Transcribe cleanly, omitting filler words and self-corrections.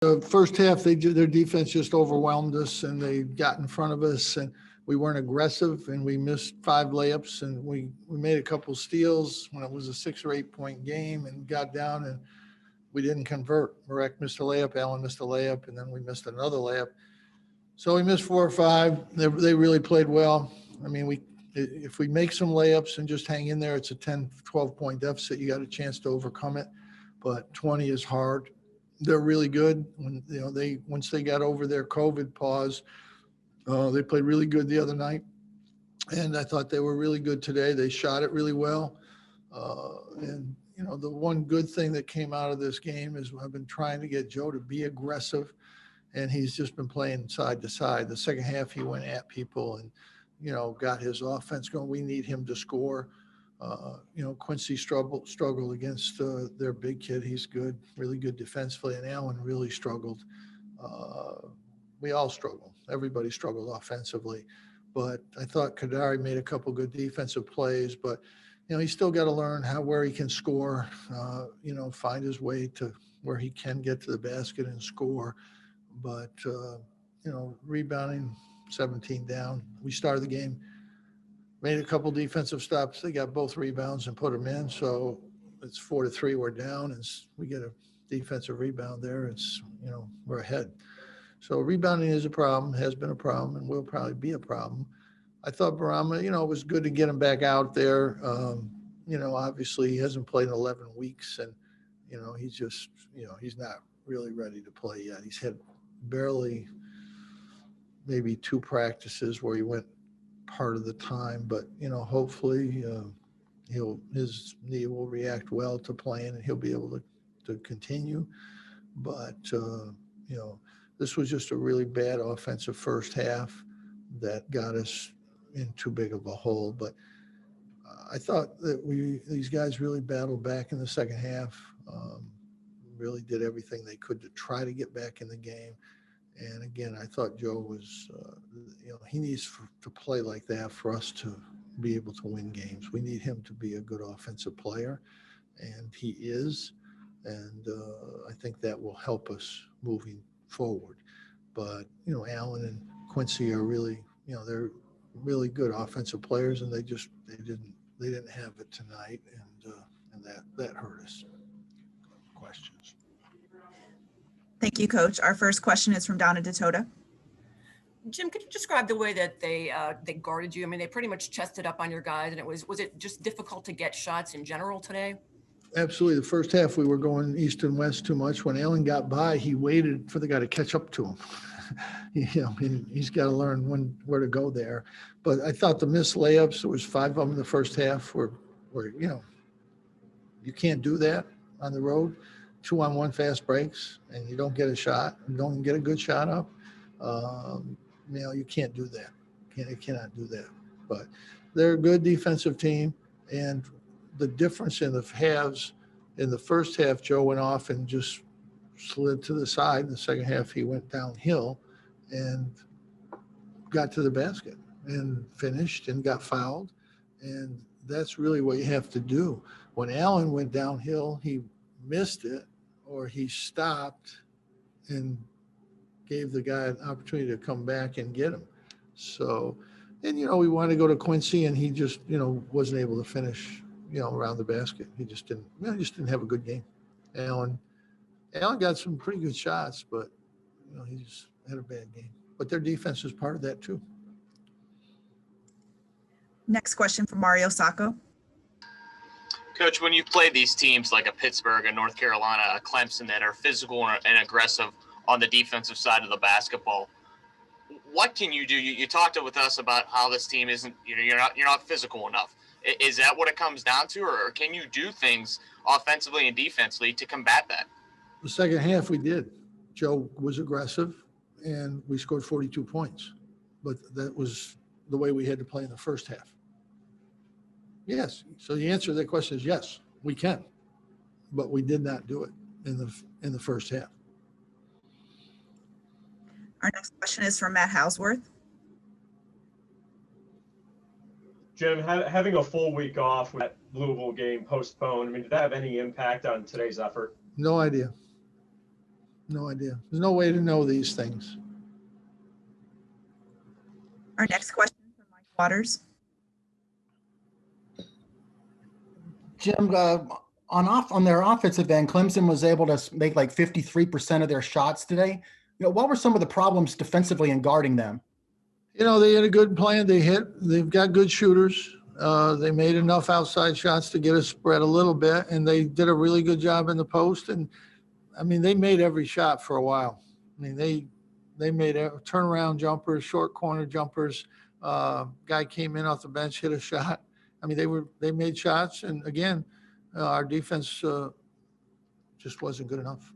The first half, their defense just overwhelmed us, and they got in front of us, and we weren't aggressive, and we missed 5 layups, and we made a couple steals when it was a 6 or 8 point game, and got down, and we didn't convert. Marek missed a layup, Allen missed a layup, and then we missed another layup. So we missed 4 or 5. They really played well. I mean, if we make some layups and just hang in there, it's a 10, 12 point deficit. You got a chance to overcome it, but 20 is hard. They're really good. When once they got over their COVID pause, they played really good the other night, and I thought they were really good today. They shot it really well, and the one good thing that came out of this game is I've been trying to get Joe to be aggressive, and he's just been playing side to side. The second half, he went at people and got his offense going. We need him to score. Quincy struggled against their big kid. He's good, really good defensively, and Allen really struggled. We all struggled. Everybody struggled offensively, but I thought Kadari made a couple good defensive plays, but he's still got to learn where he can score, find his way to where he can get to the basket and score. But, rebounding 17 down. We started the game, made a couple defensive stops. They got both rebounds and put them in. So it's 4-3. We're down, and we get a defensive rebound there. It's, we're ahead. So rebounding is a problem, has been a problem, and will probably be a problem. I thought Barama, it was good to get him back out there. Obviously he hasn't played in 11 weeks, and, he's just, he's not really ready to play yet. He's had barely maybe 2 practices where he went part of the time, but hopefully his knee will react well to playing, and he'll be able to continue. But this was just a really bad offensive first half that got us in too big of a hole. But I thought that these guys really battled back in the second half, really did everything they could to try to get back in the game. And again, I thought Joe was, he needs to play like that for us to be able to win games. We need him to be a good offensive player, and he is. And I think that will help us moving forward. But, Allen and Quincy are really, they're really good offensive players, and they didn't have it tonight, and that hurt us. Questions? Thank you, Coach. Our first question is from Donna DeToda. Jim, could you describe the way that they guarded you? I mean, they pretty much chested up on your guys, and was it just difficult to get shots in general today? Absolutely. The first half, we were going east and west too much. When Allen got by, he waited for the guy to catch up to him. And he's got to learn where to go there. But I thought the missed layups, there was 5 of them in the first half, where you can't do that on the road. 2-on-1 fast breaks, and you don't get a shot. You don't get a good shot up. You can't do that. You cannot do that. But they're a good defensive team, and the difference in the halves, in the first half, Joe went off and just slid to the side. In the second half, he went downhill and got to the basket and finished and got fouled. And that's really what you have to do. When Allen went downhill, he missed it, or he stopped and gave the guy an opportunity to come back and get him. So, and, we wanted to go to Quincy, and he just, wasn't able to finish, around the basket. He just didn't have a good game. Allen got some pretty good shots, but, he just had a bad game. But their defense is part of that too. Next question from Mario Sacco. Coach, when you play these teams like a Pittsburgh, a North Carolina, a Clemson that are physical and aggressive on the defensive side of the basketball, what can you do? You talked with us about how this team isn't, you're not physical enough. Is that what it comes down to, or can you do things offensively and defensively to combat that? The second half we did. Joe was aggressive, and we scored 42 points. But that was the way we had to play in the first half. Yes. So the answer to that question is yes, we can. But we did not do it in the first half. Our next question is from Matt Hausworth. Jim, having a full week off with that Louisville game postponed, did that have any impact on today's effort? No idea. No idea. There's no way to know these things. Our next question from Mike Waters. Jim, on their offensive end, Clemson was able to make like 53% of their shots today. What were some of the problems defensively in guarding them? They had a good plan. They've got good shooters. They made enough outside shots to get us spread a little bit, and they did a really good job in the post. And I mean, they made every shot for a while. I mean, they made turnaround jumpers, short corner jumpers. Guy came in off the bench, hit a shot. I mean, they made shots, and again, our defense just wasn't good enough.